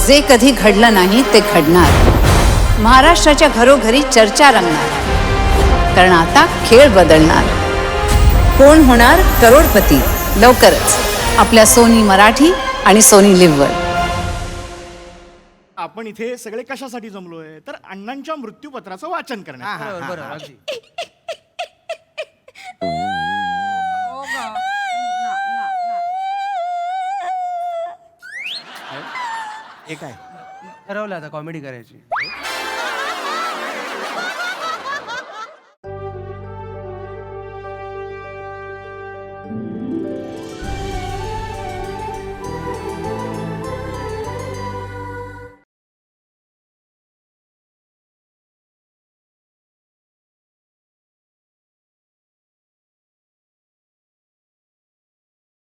जे कधी घडलं नाही ते घडणार. महाराष्ट्राच्या घरोघरी चर्चा रंगणार, कारण आता खेळ बदलणार. कोण होणार करोडपती लवकरच आपल्या सोनी मराठी आणि सोनी लिव्हवर. आपण इथे सगळे कशासाठी जमलोय तर अण्णांच्या मृत्यूपत्राचं वाचन करण्यात. बरोबर अगदी. हे काय ठरवलं आता कॉमेडी करायची.